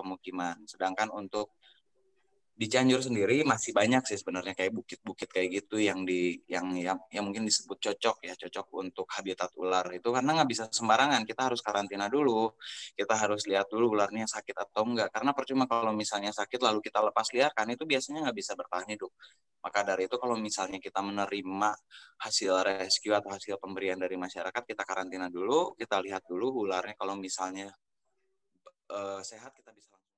pemukiman. Sedangkan untuk di Cianjur sendiri masih banyak sih sebenarnya kayak bukit-bukit kayak gitu yang mungkin disebut cocok untuk habitat ular itu, karena nggak bisa sembarangan, kita harus karantina dulu, kita harus lihat dulu ularnya sakit atau enggak, karena percuma kalau misalnya sakit lalu kita lepas liarkan, itu biasanya nggak bisa bertahan hidup. Maka dari itu kalau misalnya kita menerima hasil rescue atau hasil pemberian dari masyarakat, kita karantina dulu, kita lihat dulu ularnya, kalau misalnya sehat kita bisa langsung.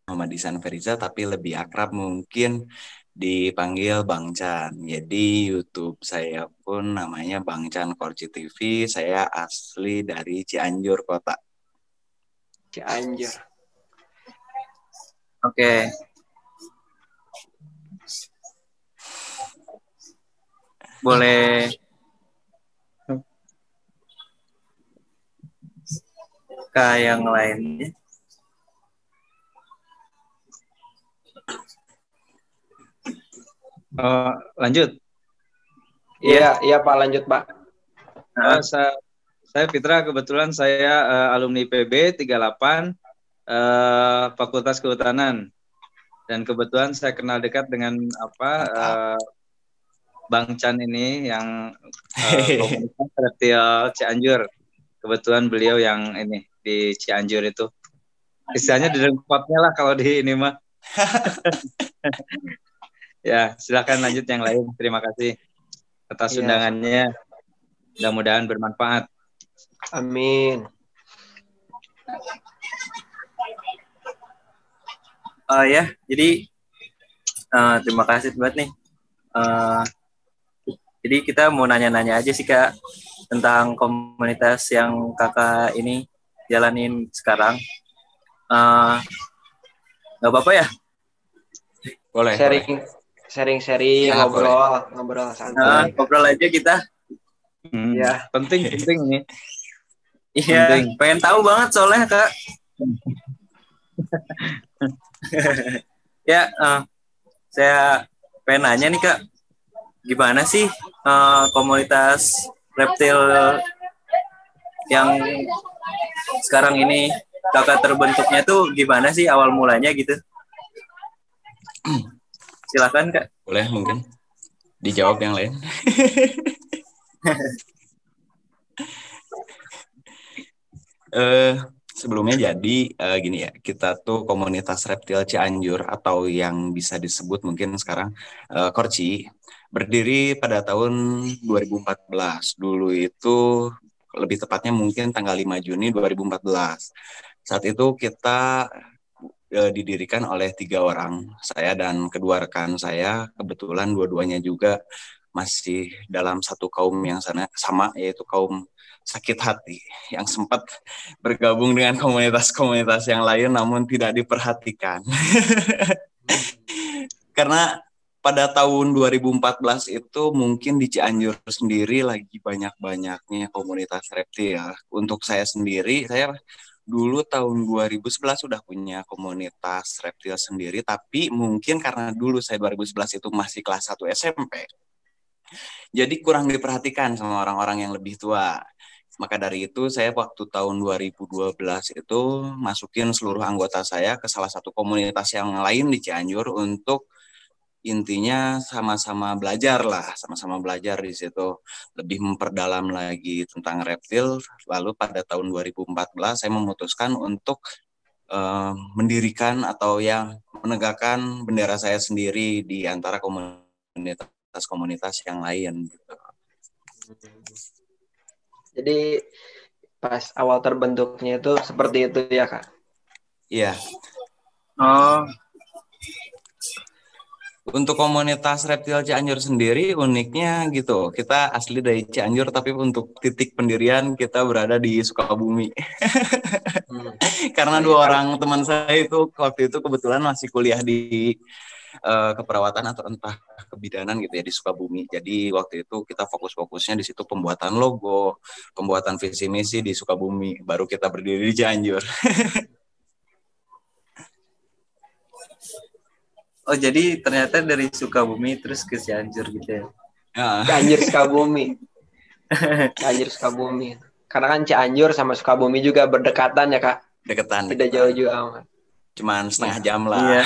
Muhammad Ihsan Feriza, tapi lebih akrab mungkin dipanggil Bang Chan. Jadi YouTube saya pun namanya Bang Chan Korci TV. Saya asli dari Cianjur kota. Cianjur. Oke. Boleh ke yang lainnya. Lanjut. Iya Pak, lanjut Pak. Saya Fitra, kebetulan saya alumni PB 38 Fakultas Kehutanan, dan kebetulan saya kenal dekat dengan Bang Chan ini yang komunitas reptil Cianjur. Kebetulan beliau yang ini di Cianjur itu istilahnya di dengkotnya lah kalau di ini mah. Ya, silakan lanjut yang lain. Terima kasih atas undangannya. Mudah-mudahan bermanfaat. Amin. Ya, jadi terima kasih banget nih. Jadi kita mau nanya-nanya aja sih Kak tentang komunitas yang Kakak ini jalanin sekarang. Nggak apa-apa ya? Boleh. Sharing, ngobrol santai. Ngobrol aja kita. Ya. Penting nih. Iya, pengen tahu banget soalnya Kak. Ya, saya pengen nanya nih Kak, gimana sih komunitas reptil yang sekarang ini Kakak terbentuknya tuh gimana sih awal mulanya gitu? Silakan Kak. Boleh mungkin dijawab yang lain. Sebelumnya jadi gini ya, kita tuh komunitas reptil Cianjur atau yang bisa disebut mungkin sekarang Korci, berdiri pada tahun 2014. Dulu itu lebih tepatnya mungkin tanggal 5 Juni 2014. Saat itu kita didirikan oleh 3 orang, saya dan kedua rekan saya, kebetulan dua-duanya juga masih dalam satu kaum yang sama, yaitu kaum sakit hati, yang sempat bergabung dengan komunitas-komunitas yang lain namun tidak diperhatikan. Karena pada tahun 2014 itu mungkin di Cianjur sendiri lagi banyak-banyaknya komunitas reptil. Untuk saya sendiri, saya dulu tahun 2011 sudah punya komunitas reptil sendiri, tapi mungkin karena dulu saya 2011 itu masih kelas 1 SMP, jadi kurang diperhatikan sama orang-orang yang lebih tua. Maka dari itu saya waktu tahun 2012 itu masukin seluruh anggota saya ke salah satu komunitas yang lain di Cianjur untuk intinya sama-sama belajar di situ, lebih memperdalam lagi tentang reptil. Lalu pada tahun 2014 saya memutuskan untuk mendirikan atau menegakkan bendera saya sendiri di antara komunitas yang lain gitu. Jadi pas awal terbentuknya itu seperti itu ya Kak? Iya. Untuk komunitas reptil Cianjur sendiri uniknya gitu, kita asli dari Cianjur tapi untuk titik pendirian kita berada di Sukabumi. Karena 2 orang teman saya itu waktu itu kebetulan masih kuliah di keperawatan atau entah kebidanan gitu ya di Sukabumi. Jadi waktu itu kita fokusnya di situ pembuatan logo, pembuatan visi misi di Sukabumi. Baru kita berdiri di Cianjur. Oh, jadi ternyata dari Sukabumi terus ke Cianjur gitu ya. Cianjur Sukabumi. Cianjur Sukabumi. Karena kan Cianjur sama Sukabumi juga berdekatan ya, Kak. Deketan. Tidak jauh-jauh amat. Cuman setengah jam lah. Iya.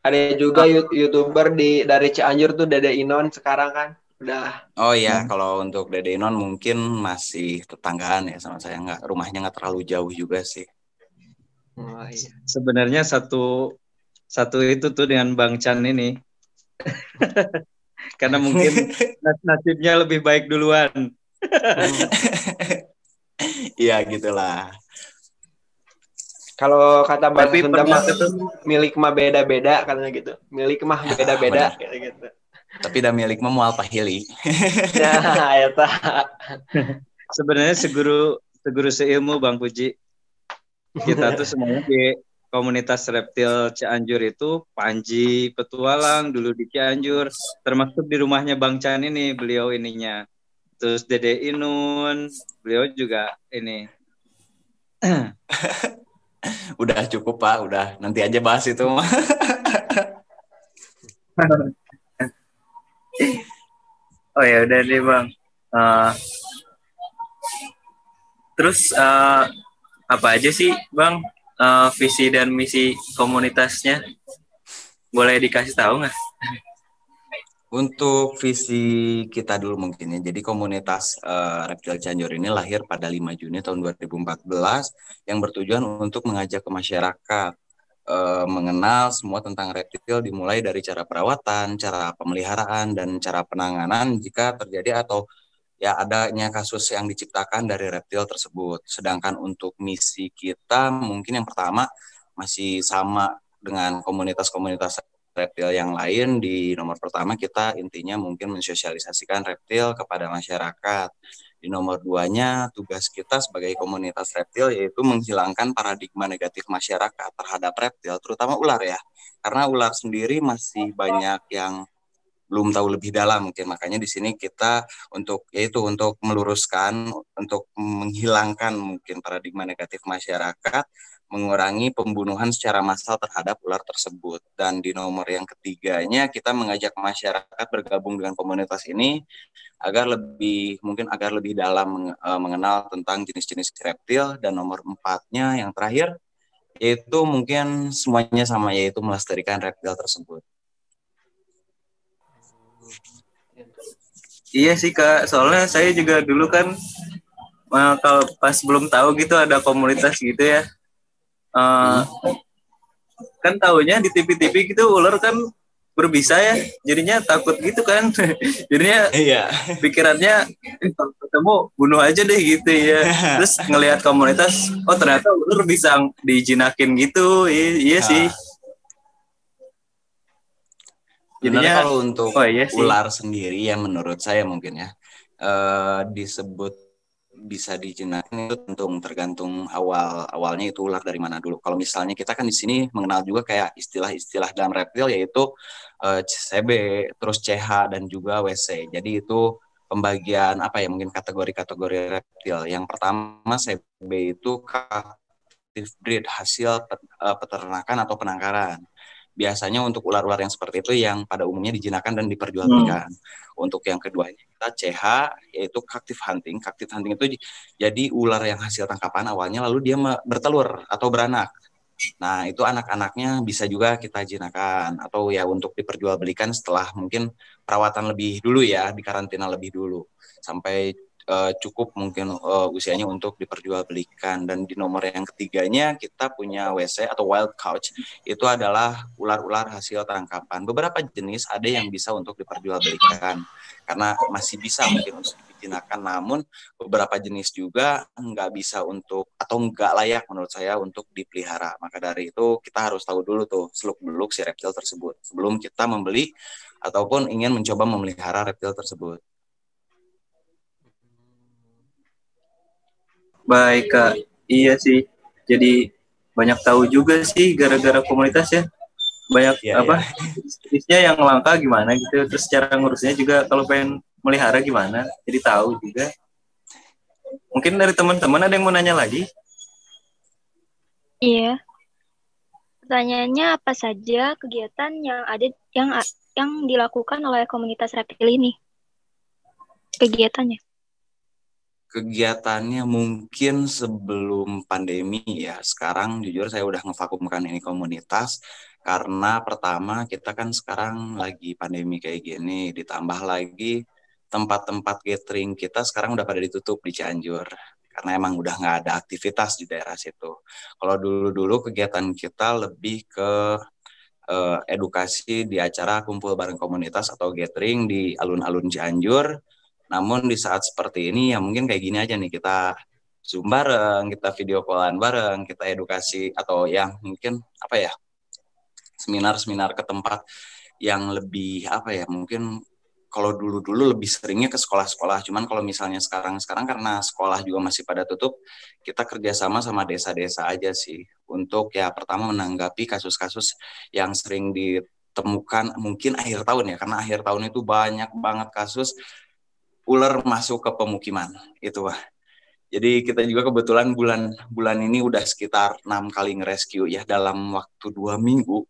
Ada juga YouTuber dari Cianjur tuh Dede Inon sekarang kan. Udah. Oh iya, kalau untuk Dede Inon mungkin masih tetanggaan ya sama saya. Rumahnya nggak terlalu jauh juga sih. Oh, iya. Sebenarnya satu itu tuh dengan Bang Chan ini. Karena mungkin nasibnya lebih baik duluan. Iya gitulah. Kalau kata bahasa Tapi Sunda pernah mah ketemu milik mah beda-beda katanya gitu. Milik mah beda-beda kayak gitu. Tapi dah milik mah moal pahili. Nah, eta. Sebenarnya seguru seilmu Bang Puji. Kita tuh semuanya di komunitas reptil Cianjur itu Panji petualang dulu di Cianjur, termasuk di rumahnya Bang Chan ini, beliau ininya. Terus Dede Inun, beliau juga ini. Udah cukup Pak, udah nanti aja bahas itu mah. Oh ya udah deh Bang. Terus apa aja sih Bang visi dan misi komunitasnya? Boleh dikasih tahu nggak? Untuk visi kita dulu mungkin ya. Jadi komunitas Reptil Cianjur ini lahir pada 5 Juni tahun 2014 yang bertujuan untuk mengajak ke masyarakat mengenal semua tentang reptil dimulai dari cara perawatan, cara pemeliharaan, dan cara penanganan jika terjadi atau ya adanya kasus yang diciptakan dari reptil tersebut. Sedangkan untuk misi kita mungkin yang pertama masih sama dengan komunitas-komunitas reptil yang lain. Di nomor pertama kita intinya mungkin mensosialisasikan reptil kepada masyarakat. Di nomor 2-nya tugas kita sebagai komunitas reptil yaitu menghilangkan paradigma negatif masyarakat terhadap reptil, terutama ular ya. Karena ular sendiri masih banyak yang belum tahu lebih dalam mungkin, makanya di sini kita untuk meluruskan, untuk menghilangkan mungkin paradigma negatif masyarakat, mengurangi pembunuhan secara massal terhadap ular tersebut. Dan di nomor yang ketiganya kita mengajak masyarakat bergabung dengan komunitas ini agar lebih dalam mengenal tentang jenis-jenis reptil. Dan nomor 4-nya yang terakhir yaitu mungkin semuanya sama, yaitu melestarikan reptil tersebut. Iya sih Kak, soalnya saya juga dulu kan kalau pas belum tahu gitu ada komunitas gitu ya, kan taunya di TV-TV gitu ular kan berbisa ya, jadinya takut gitu kan, jadinya pikirannya kalau ketemu bunuh aja deh gitu ya. Terus ngelihat komunitas, oh ternyata ular bisa dijinakin gitu, iya sih. Jadinya kalau untuk iya ular sendiri ya menurut saya mungkin ya disebut bisa dijinakin itu tergantung awalnya itu ular dari mana dulu. Kalau misalnya kita kan di sini mengenal juga kayak istilah-istilah dalam reptil yaitu CB, terus CH dan juga WC. Jadi itu pembagian apa ya, mungkin kategori-kategori reptil. Yang pertama CB itu captive breed, hasil peternakan atau penangkaran. Biasanya untuk ular-ular yang seperti itu yang pada umumnya dijinakkan dan diperjualbelikan. Untuk yang keduanya kita CH, yaitu captive hunting. Captive hunting itu jadi ular yang hasil tangkapan awalnya lalu dia bertelur atau beranak. Nah itu anak-anaknya bisa juga kita jinakan atau ya untuk diperjualbelikan setelah mungkin perawatan lebih dulu ya, dikarantina lebih dulu sampai cukup mungkin usianya untuk diperjualbelikan. Dan di nomor yang ketiganya kita punya WC atau wild caught, itu adalah ular-ular hasil tangkapan. Beberapa jenis ada yang bisa untuk diperjualbelikan karena masih bisa mungkin untuk dijinakan, namun beberapa jenis juga nggak bisa untuk atau nggak layak menurut saya untuk dipelihara. Maka dari itu kita harus tahu dulu tuh seluk-beluk si reptil tersebut sebelum kita membeli ataupun ingin mencoba memelihara reptil tersebut. Baik Kak, iya sih. Jadi banyak tahu juga sih gara-gara komunitas ya. Banyak Iya, apa iya. jenisnya yang langka gimana gitu, terus cara ngurusnya juga kalau pengen melihara gimana, jadi tahu juga. Mungkin dari teman-teman ada yang mau nanya lagi? Iya. Pertanyaannya apa saja kegiatan yang ada yang dilakukan oleh komunitas reptil ini? Kegiatannya. Kegiatannya mungkin sebelum pandemi ya. Sekarang jujur saya udah ngevakumkan ini komunitas karena pertama kita kan sekarang lagi pandemi kayak gini, ditambah lagi tempat-tempat gathering kita sekarang udah pada ditutup di Cianjur karena emang udah nggak ada aktivitas di daerah situ. Kalau dulu-dulu kegiatan kita lebih ke edukasi di acara kumpul bareng komunitas atau gathering di alun-alun Cianjur. Namun di saat seperti ini ya mungkin kayak gini aja nih, kita Zoom bareng, kita video callan bareng, kita edukasi atau yang mungkin apa ya, seminar-seminar ke tempat yang lebih apa ya, mungkin kalau dulu-dulu lebih seringnya ke sekolah-sekolah, cuman kalau misalnya sekarang karena sekolah juga masih pada tutup, kita kerjasama sama desa-desa aja sih untuk ya pertama menanggapi kasus-kasus yang sering ditemukan mungkin akhir tahun ya, karena akhir tahun itu banyak banget kasus ular masuk ke pemukiman itu. Jadi kita juga kebetulan bulan ini udah sekitar 6 kali ngerescue ya dalam waktu 2 minggu,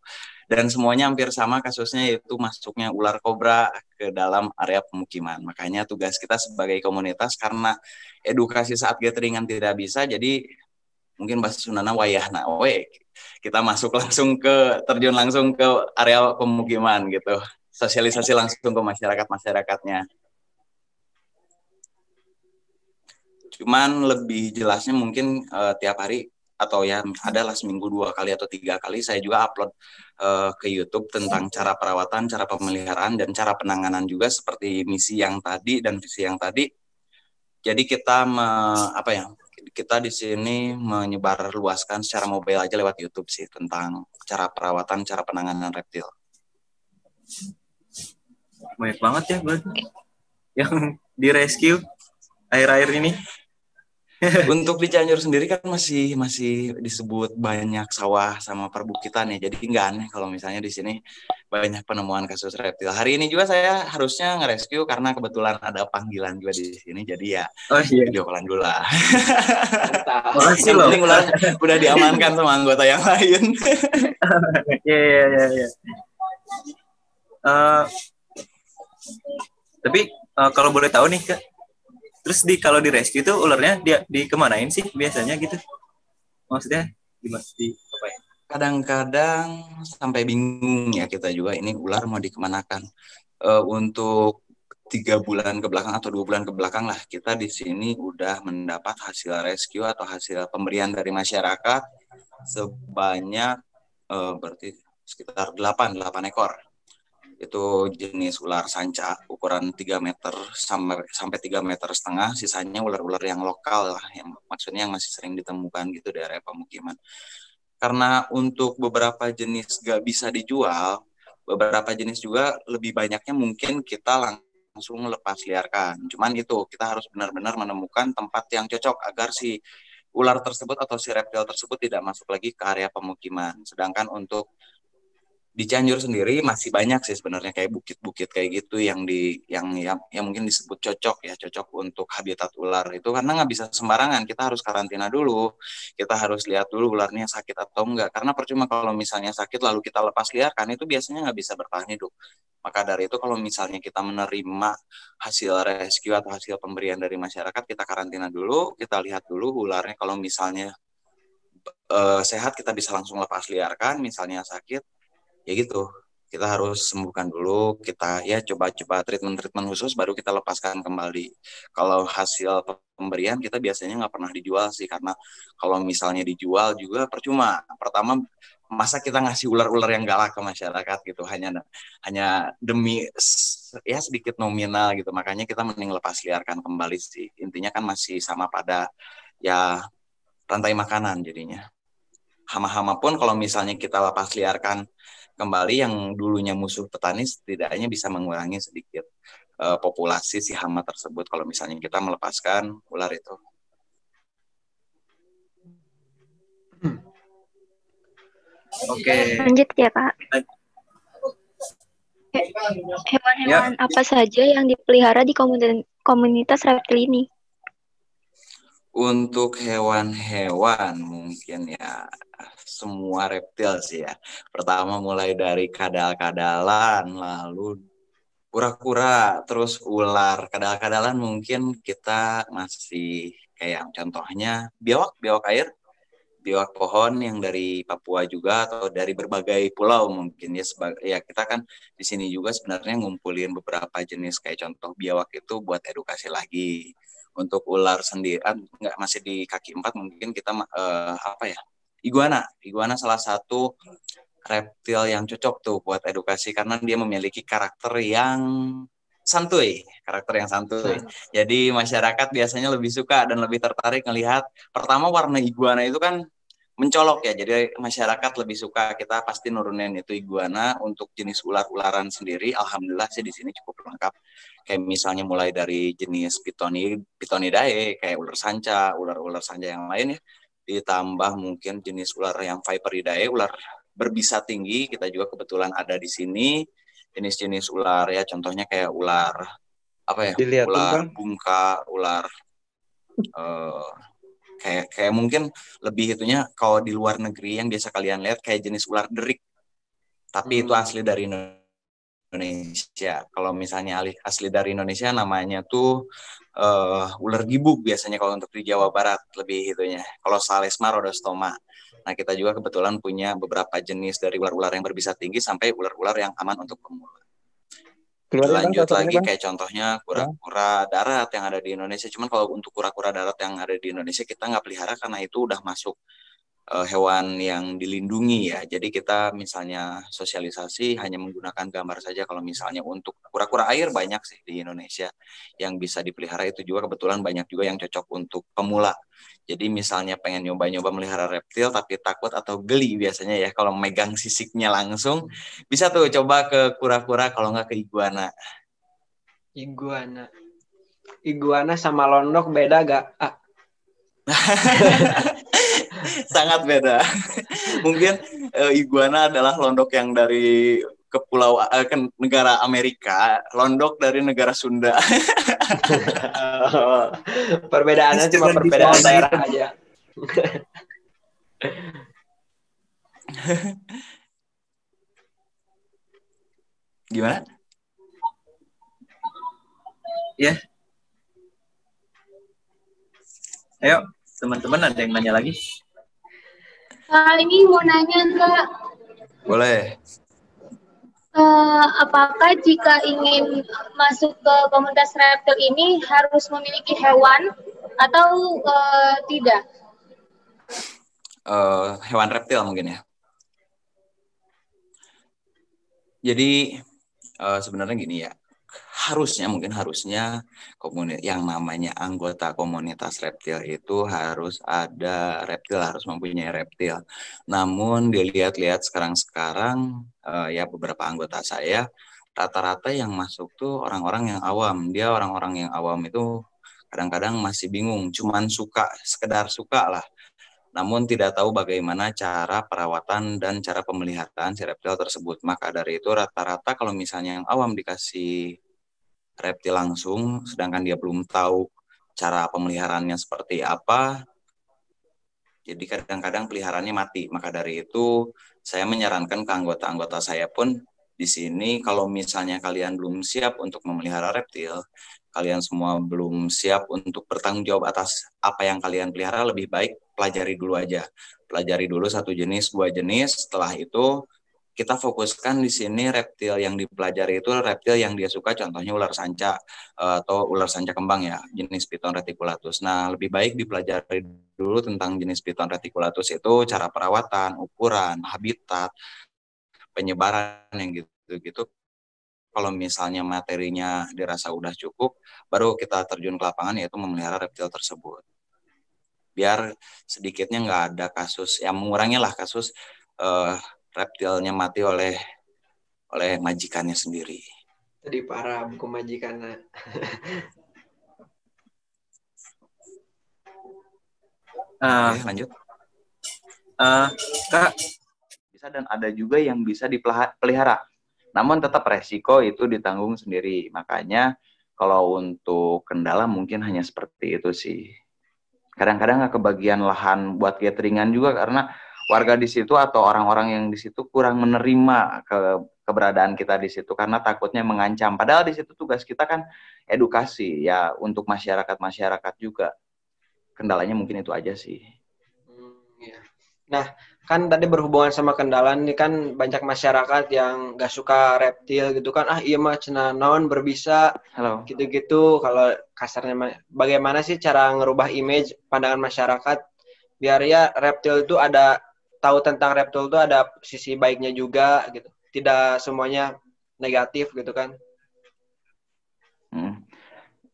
dan semuanya hampir sama kasusnya, yaitu masuknya ular kobra ke dalam area pemukiman. Makanya tugas kita sebagai komunitas, karena edukasi saat gatheringan tidak bisa, jadi mungkin bahasa Sundana wayahna we, kita masuk langsung terjun langsung ke area pemukiman gitu, sosialisasi langsung ke masyarakatnya. Cuman lebih jelasnya mungkin tiap hari atau ya adalah seminggu 2 kali atau 3 kali saya juga upload ke YouTube tentang cara perawatan, cara pemeliharaan, dan cara penanganan juga seperti misi yang tadi dan visi yang tadi. Jadi kita kita di sini menyebar luaskan secara mobile aja lewat YouTube sih tentang cara perawatan, cara penanganan reptil. Banyak banget ya berarti yang di rescue akhir-akhir ini. Untuk di Cianjur sendiri kan masih disebut banyak sawah sama perbukitan ya, jadi nggak aneh kalau misalnya di sini banyak penemuan kasus reptil. Hari ini juga saya harusnya nge-rescue karena kebetulan ada panggilan juga di sini, jadi ya video callan dulu lah. Makasih Yang loh. penting udah diamankan sama anggota yang lain. Iya. Tapi kalau boleh tahu nih Kak, terus kalau di rescue itu ularnya dia dikemanain sih biasanya gitu? Maksudnya gimana apa ya? Kadang-kadang sampai bingung ya kita juga, ini ular mau dikemanakan. Untuk 3 bulan ke belakang atau 2 bulan ke belakang lah, kita di sini udah mendapat hasil rescue atau hasil pemberian dari masyarakat sebanyak berarti sekitar 8 ekor. Itu jenis ular sanca ukuran 3 meter sampai 3,5 meter, sisanya ular-ular yang lokal lah, yang maksudnya yang masih sering ditemukan gitu di area pemukiman. Karena untuk beberapa jenis gak bisa dijual, beberapa jenis juga lebih banyaknya mungkin kita langsung lepas liarkan. Cuman itu kita harus benar-benar menemukan tempat yang cocok agar si ular tersebut atau si reptil tersebut tidak masuk lagi ke area pemukiman. Sedangkan untuk di Cianjur sendiri masih banyak sih sebenarnya kayak bukit-bukit kayak gitu yang mungkin disebut cocok untuk habitat ular itu, karena nggak bisa sembarangan, kita harus karantina dulu, kita harus lihat dulu ularnya sakit atau enggak, karena percuma kalau misalnya sakit lalu kita lepas liarkan, itu biasanya nggak bisa bertahan hidup. Maka dari itu kalau misalnya kita menerima hasil rescue atau hasil pemberian dari masyarakat, kita karantina dulu, kita lihat dulu ularnya, kalau misalnya sehat kita bisa langsung lepas liarkan, misalnya sakit ya gitu, kita harus sembuhkan dulu, kita ya coba treatment khusus baru kita lepaskan kembali. Kalau hasil pemberian kita biasanya nggak pernah dijual sih, karena kalau misalnya dijual juga percuma. Pertama, masa kita ngasih ular-ular yang galak ke masyarakat gitu hanya demi ya sedikit nominal gitu, makanya kita mending lepas liarkan kembali sih. Intinya kan masih sama pada ya rantai makanan jadinya. Hama-hama pun kalau misalnya kita lepas liarkan kembali, yang dulunya musuh petani setidaknya bisa mengurangi sedikit populasi si hama tersebut kalau misalnya kita melepaskan ular itu. Oke. Lanjut ya, Kak. Ya, Hewan-hewan apa saja yang dipelihara di komunitas reptil ini? Untuk hewan-hewan mungkin ya semua reptil sih ya. Pertama mulai dari kadal-kadalan, lalu kura-kura, terus ular. Kadal-kadalan mungkin kita masih kayak contohnya biawak air, biawak pohon yang dari Papua juga atau dari berbagai pulau mungkin ya ya kita kan di sini juga sebenarnya ngumpulin beberapa jenis kayak contoh biawak itu buat edukasi lagi. Untuk ular sendiri nggak masih di kaki empat mungkin kita apa ya, iguana salah satu reptil yang cocok tuh buat edukasi karena dia memiliki karakter yang santuy. Jadi masyarakat biasanya lebih suka dan lebih tertarik melihat pertama warna iguana itu kan mencolok ya. Jadi masyarakat lebih suka, kita pasti nurunin itu iguana. Untuk jenis ular-ularan sendiri alhamdulillah sih di sini cukup lengkap. Kayak misalnya mulai dari jenis Pitonidae kayak ular sanca, ular-ular sanca yang lain ya. Ditambah mungkin jenis ular yang Viperidae, ular berbisa tinggi, kita juga kebetulan ada di sini. Jenis-jenis ular ya contohnya kayak ular apa ya? Dilihatin, Ular Bang. bungka, ular kayak mungkin lebih itunya kalau di luar negeri yang biasa kalian lihat kayak jenis ular derik, tapi itu asli dari Indonesia. Kalau misalnya asli dari Indonesia namanya tuh ular gibug biasanya kalau untuk di Jawa Barat lebih itunya. Kalau Salesma rhodostoma. Nah kita juga kebetulan punya beberapa jenis dari ular-ular yang berbisa tinggi sampai ular-ular yang aman untuk pemula. Keluarin, Bang, Lanjut salah satunya, lagi Bang. kayak contohnya kura-kura darat yang ada di Indonesia. Cuman kalau untuk kura-kura darat yang ada di Indonesia kita nggak pelihara karena itu udah masuk hewan yang dilindungi ya. Jadi kita misalnya sosialisasi hanya menggunakan gambar saja. Kalau misalnya untuk kura-kura air banyak sih di Indonesia yang bisa dipelihara, itu juga kebetulan banyak juga yang cocok untuk pemula. Jadi misalnya pengen nyoba-nyoba melihara reptil tapi takut atau geli biasanya ya kalau megang sisiknya langsung, bisa tuh coba ke kura-kura kalau nggak ke iguana. Iguana sama londok beda gak? Sangat beda. Mungkin iguana adalah londok yang dari ke negara Amerika, londok dari negara Sunda. Perbedaannya cuma Jangan perbedaan disombong daerah gitu. aja. Gimana? Ya. Ayo, teman-teman ada yang nanya lagi? Ini mau nanya Kak, Boleh. apakah jika ingin masuk ke komunitas reptil ini harus memiliki hewan atau tidak? Hewan reptil mungkin ya. Jadi sebenarnya gini ya, harusnya yang namanya anggota komunitas reptil itu harus ada reptil, harus mempunyai reptil. Namun dilihat-lihat sekarang ya beberapa anggota saya rata-rata yang masuk tuh orang-orang yang awam. Orang-orang yang awam itu kadang-kadang masih bingung, cuman sekedar suka lah. Namun tidak tahu bagaimana cara perawatan dan cara pemeliharaan si reptil tersebut. Maka dari itu rata-rata kalau misalnya yang awam dikasih reptil langsung, sedangkan dia belum tahu cara pemeliharaannya seperti apa, jadi kadang-kadang peliharaannya mati. Maka dari itu saya menyarankan ke anggota-anggota saya pun di sini, kalau misalnya kalian belum siap untuk memelihara reptil, kalian semua belum siap untuk bertanggung jawab atas apa yang kalian pelihara, lebih baik pelajari dulu aja. Pelajari dulu satu jenis, dua jenis, setelah itu kita fokuskan di sini reptil yang dipelajari itu reptil yang dia suka, contohnya ular sanca atau ular sanca kembang ya, jenis Piton reticulatus. Nah, lebih baik dipelajari dulu tentang jenis Piton reticulatus itu, cara perawatan, ukuran, habitat, penyebaran yang gitu-gitu. Kalau misalnya materinya dirasa udah cukup, baru kita terjun ke lapangan yaitu memelihara reptil tersebut. Biar sedikitnya nggak ada kasus, yang mengurangi lah kasus reptilnya mati oleh majikannya sendiri. Tadi parah buku majikannya. Oke, lanjut. Kak, bisa dan ada juga yang bisa dipelihara. Namun tetap resiko itu ditanggung sendiri. Makanya kalau untuk kendala mungkin hanya seperti itu sih. Kadang-kadang nggak kebagian lahan buat cateringan juga karena warga di situ atau orang-orang yang di situ kurang menerima keberadaan kita di situ karena takutnya mengancam. Padahal di situ tugas kita kan edukasi ya untuk masyarakat juga. Kendalanya mungkin itu aja sih. Iya. Nah, kan tadi berhubungan sama kendala nih kan banyak masyarakat yang gak suka reptil gitu kan. Iya mah cenah naon berbisa Halo. gitu-gitu. Kalau kasarnya bagaimana sih cara ngerubah image pandangan masyarakat biar ya reptil itu tahu tentang reptil itu ada sisi baiknya juga gitu. Tidak semuanya negatif gitu kan.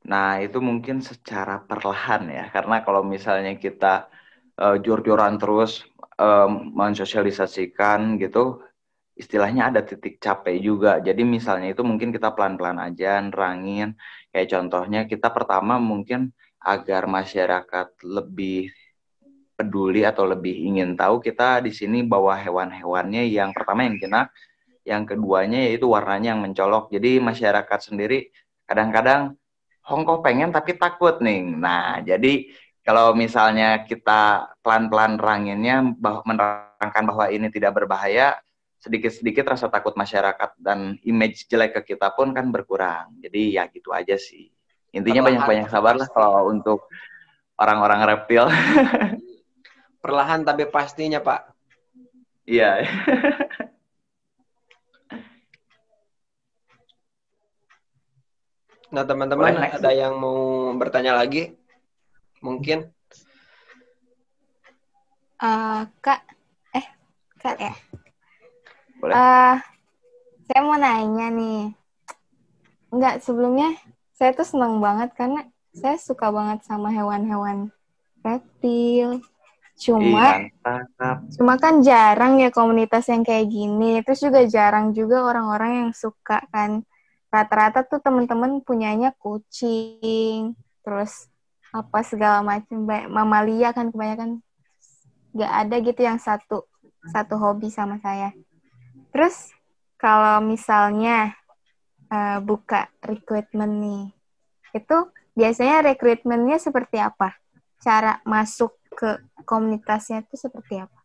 Nah, itu mungkin secara perlahan ya. Karena kalau misalnya kita jor-joran terus mensosialisasikan gitu, istilahnya ada titik capek juga. Jadi misalnya itu mungkin kita pelan-pelan aja nerangin. Kayak contohnya kita pertama mungkin agar masyarakat lebih peduli atau lebih ingin tahu, kita di sini bawa hewan-hewannya yang pertama yang jinak, yang keduanya yaitu warnanya yang mencolok. Jadi masyarakat sendiri kadang-kadang Hongkong pengen tapi takut nih. Nah, jadi kalau misalnya kita pelan-pelan ranginnya menerangkan bahwa ini tidak berbahaya, sedikit-sedikit rasa takut masyarakat dan image jelek ke kita pun kan berkurang. Jadi ya gitu aja sih. Intinya banyak-banyak sabar lah kalau untuk orang-orang reptil. Perlahan tapi pastinya, Pak. Iya. Nah, teman-teman ada yang mau bertanya lagi? Mungkin? Kak ya? Boleh. Saya mau nanya nih. Enggak, sebelumnya saya tuh senang banget karena saya suka banget sama hewan-hewan reptil. Cuma kan jarang ya komunitas yang kayak gini. Terus juga jarang juga orang-orang yang suka kan. Rata-rata tuh teman-teman punyanya kucing, terus apa segala macam, mamalia kan kebanyakan. Nggak ada gitu yang satu hobi sama saya. Terus kalau misalnya buka recruitment nih, itu biasanya recruitment-nya seperti apa? Cara masuk ke komunitasnya itu seperti apa?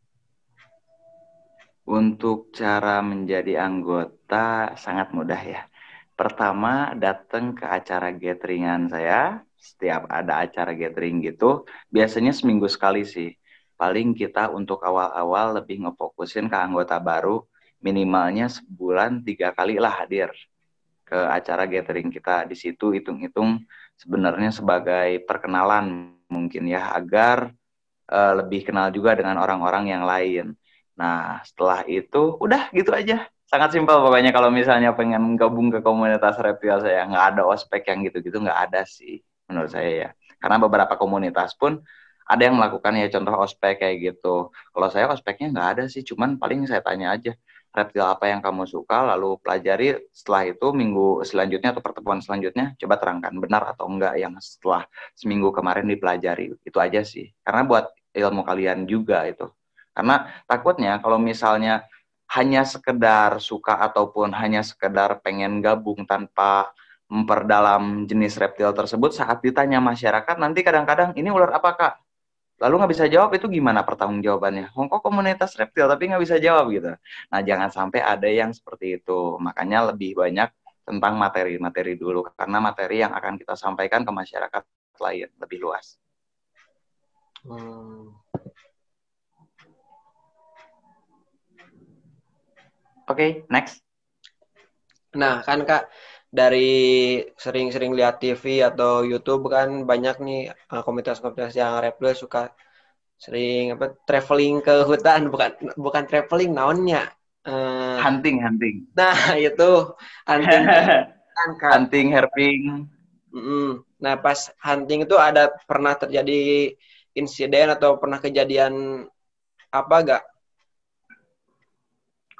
Untuk cara menjadi anggota sangat mudah ya. Pertama, datang ke acara gatheringan saya. Setiap ada acara gathering gitu, biasanya seminggu sekali sih. Paling kita untuk awal-awal lebih ngefokusin ke anggota baru, minimalnya sebulan 3 kali lah hadir ke acara gathering kita. Di situ hitung-hitung sebenarnya sebagai perkenalan mungkin ya, agar lebih kenal juga dengan orang-orang yang lain. Nah, setelah itu udah gitu aja. Sangat simpel pokoknya kalau misalnya pengen gabung ke komunitas reptil saya. Nggak ada ospek yang gitu-gitu, nggak ada sih menurut saya ya. Karena beberapa komunitas pun ada yang melakukan ya contoh ospek kayak gitu. Kalau saya ospeknya nggak ada sih, cuman paling saya tanya aja, reptil apa yang kamu suka, lalu pelajari. Setelah itu minggu selanjutnya atau pertemuan selanjutnya coba terangkan benar atau enggak yang setelah seminggu kemarin dipelajari. Itu aja sih. Karena buat ilmu kalian juga itu. Karena takutnya kalau misalnya hanya sekedar suka ataupun hanya sekedar pengen gabung tanpa memperdalam jenis reptil tersebut, saat ditanya masyarakat nanti kadang-kadang ini ular apa kak? Lalu nggak bisa jawab, itu gimana pertanggungjawabannya? Hongkong komunitas reptil tapi nggak bisa jawab gitu. Nah jangan sampai ada yang seperti itu. Makanya lebih banyak tentang materi-materi dulu, karena materi yang akan kita sampaikan ke masyarakat lain lebih luas. Oke, next. Nah, kan Kak, dari sering-sering lihat TV atau YouTube kan banyak nih komunitas-komunitas yang reptil suka sering traveling ke hutan, bukan traveling naonnya. Hunting. Nah, itu hunting kan Kak. Hunting, herping. Nah, pas hunting itu ada pernah terjadi insiden atau pernah kejadian apa gak?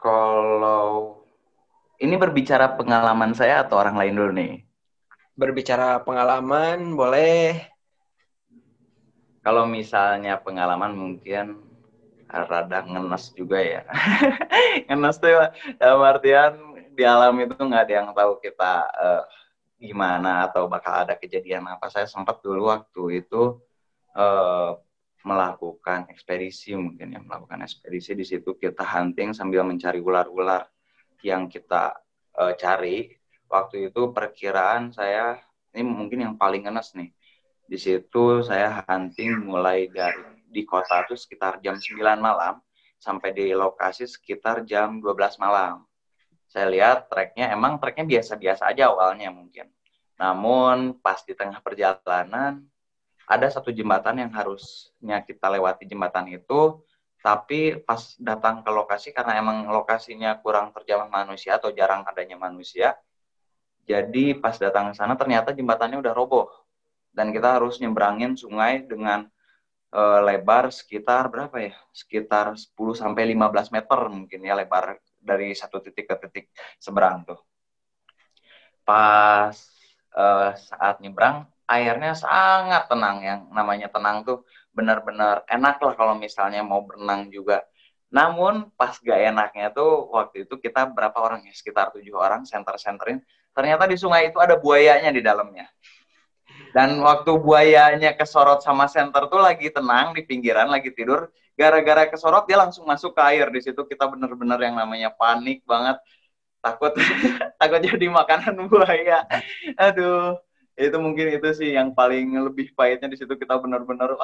Kalau ini berbicara pengalaman saya atau orang lain dulu nih? Berbicara pengalaman, boleh. Kalau misalnya pengalaman mungkin rada ngenes juga ya. Ngenes tuh dalam artian di alam itu nggak ada yang tahu kita gimana atau bakal ada kejadian apa. Saya sempat dulu waktu itu melakukan ekspedisi mungkin ya, melakukan ekspedisi di situ kita hunting sambil mencari ular-ular yang kita cari. Waktu itu perkiraan saya, ini mungkin yang paling ngenes nih, di situ saya hunting mulai dari di kota itu sekitar jam 9 malam sampai di lokasi sekitar jam 12 malam. Saya lihat emang treknya biasa-biasa aja awalnya mungkin. Namun pas di tengah perjalanan ada satu jembatan yang harusnya kita lewati jembatan itu, tapi pas datang ke lokasi karena emang lokasinya kurang terjamah manusia atau jarang adanya manusia, jadi pas datang ke sana ternyata jembatannya udah roboh dan kita harus nyebrangin sungai dengan lebar sekitar berapa ya? Sekitar 10 sampai 15 meter mungkin ya lebar dari satu titik ke titik seberang tuh. Pas saat nyebrang airnya sangat tenang, yang namanya tenang tuh benar-benar enak lah kalau misalnya mau berenang juga. Namun pas gak enaknya tuh waktu itu kita berapa orang ya? Sekitar 7 orang center-centerin. Ternyata di sungai itu ada buayanya di dalamnya. Dan waktu buayanya kesorot sama center tuh lagi tenang di pinggiran, lagi tidur. Gara-gara kesorot dia langsung masuk ke air. Di situ kita benar-benar yang namanya panik banget. Takut jadi makanan buaya. Aduh, itu mungkin itu sih yang paling lebih pahitnya di situ. Kita benar-benar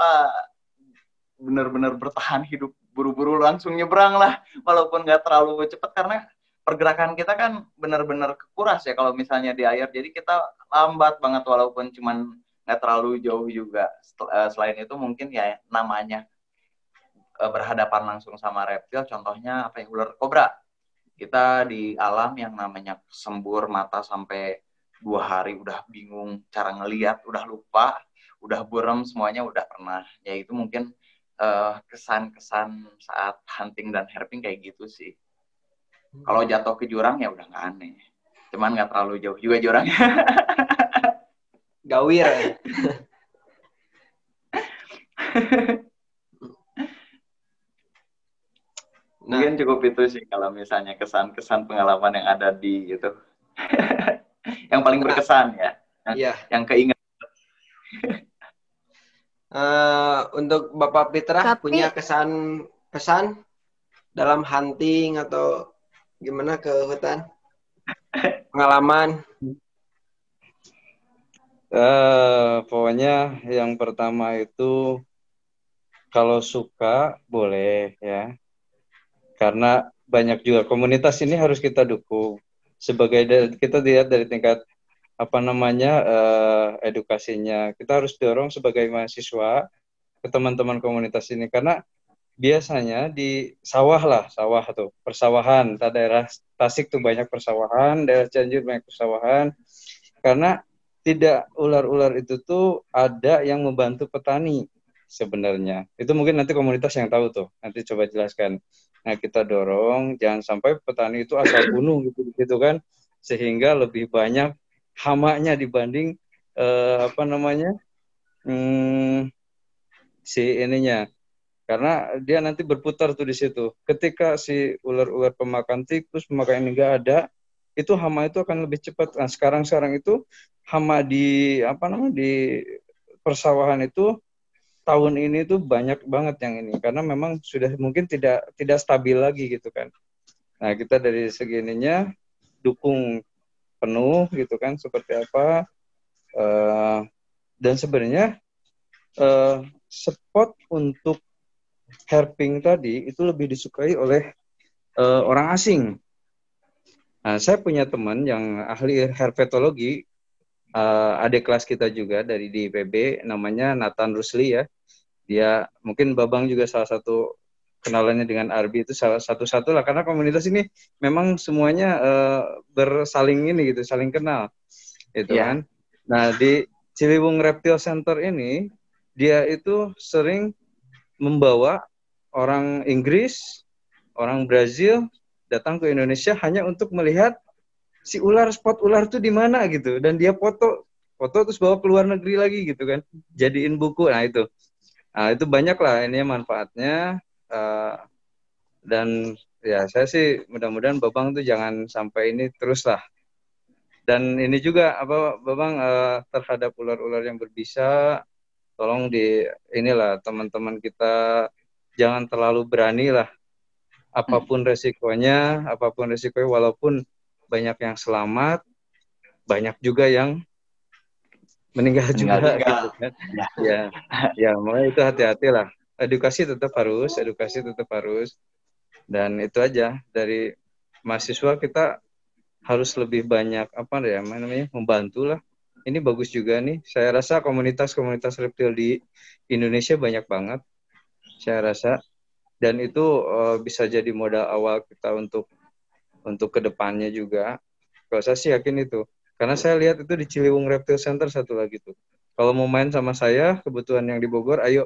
bertahan hidup, buru-buru langsung nyebrang lah. Walaupun nggak terlalu cepat karena pergerakan kita kan benar-benar kekuras ya kalau misalnya di air. Jadi kita lambat banget walaupun cuman nggak terlalu jauh juga. Selain itu mungkin ya namanya berhadapan langsung sama reptil, contohnya apa ya, ular kobra. Kita di alam yang namanya sembur mata sampai 2 hari udah bingung cara ngelihat, udah lupa, udah burem semuanya udah pernah. Ya itu mungkin kesan-kesan saat hunting dan herping kayak gitu sih. Kalau jatuh ke jurang ya udah nggak aneh. Cuman nggak terlalu jauh juga jurangnya. Gawir ya. Mungkin cukup itu sih kalau misalnya kesan-kesan pengalaman yang ada di itu. Yang paling berkesan ya. Iya. Yang keinget. Untuk Bapak Pitra punya kesan-pesan dalam hunting atau gimana ke hutan? Pengalaman? Pokoknya yang pertama itu kalau suka boleh ya. Karena banyak juga komunitas ini harus kita dukung. Sebagai kita lihat dari tingkat edukasinya, kita harus dorong sebagai mahasiswa ke teman-teman komunitas ini karena biasanya di sawah tuh, persawahan, daerah Tasik tuh banyak persawahan, daerah Cianjur banyak persawahan, karena tidak ular-ular itu tuh ada yang membantu petani sebenarnya. Itu mungkin nanti komunitas yang tahu tuh, nanti coba jelaskan. Nah kita dorong jangan sampai petani itu asal bunuh gitu kan, sehingga lebih banyak hamanya dibanding si ininya. Karena dia nanti berputar tuh di situ. Ketika si ular-ular pemakan tikus, pemakan ini nggak ada, itu hama itu akan lebih cepat. Nah, sekarang itu hama di persawahan itu tahun ini tuh banyak banget yang ini karena memang sudah mungkin tidak stabil lagi gitu kan. Nah, kita dari segi ininya dukung penuh gitu kan seperti apa. Dan sebenarnya spot untuk herping tadi itu lebih disukai oleh orang asing. Nah, saya punya teman yang ahli herpetologi, adik kelas kita juga dari di IPB, namanya Nathan Rusli ya. Dia mungkin Babang juga salah satu kenalannya dengan Arbi itu salah satu lah karena komunitas ini memang semuanya bersaling ini gitu, saling kenal, gitu kan. Nah di Ciliwung Reptile Center ini dia itu sering membawa orang Inggris, orang Brazil datang ke Indonesia hanya untuk melihat si spot ular itu di mana gitu, dan dia foto terus bawa ke luar negeri lagi gitu kan, jadiin buku. Nah itu banyak lah ini manfaatnya. Dan ya saya sih mudah-mudahan Babang tuh jangan sampai ini terus lah. Dan ini juga apa Babang terhadap ular-ular yang berbisa, tolong inilah teman-teman kita jangan terlalu berani lah. Apapun resikonya walaupun banyak yang selamat, banyak juga yang meninggal juga gitu kan. Ya makanya itu hati-hati lah. Edukasi tetap harus. Dan itu aja dari mahasiswa kita harus lebih banyak membantu lah. Ini bagus juga nih. Saya rasa komunitas-komunitas reptil di Indonesia banyak banget. Saya rasa dan itu bisa jadi modal awal kita untuk kedepannya juga. Kalau saya sih yakin itu. Karena saya lihat itu di Ciliwung Reptile Center satu lagi tuh. Kalau mau main sama saya, kebetulan yang di Bogor, ayo.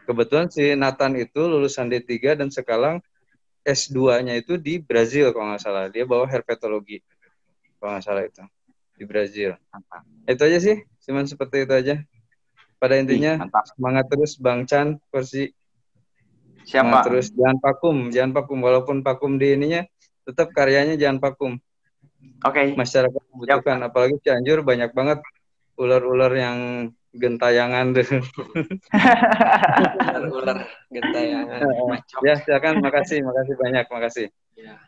Kebetulan si Nathan itu lulusan D3 dan sekarang S2-nya itu di Brazil kalau nggak salah. Dia bawa herpetologi kalau nggak salah itu di Brazil. Itu aja sih, cuman seperti itu aja. Pada intinya semangat terus Bang Chan, Korsi. Siapa? Terus jangan vakum walaupun vakum di ininya, tetap karyanya jangan vakum. Oke. Masyarakat membutuhkan, apalagi Cianjur banyak banget ular-ular yang gentayangan tuh. Ular gentayangan. Ya, silakan, makasih banyak, makasih. Ya.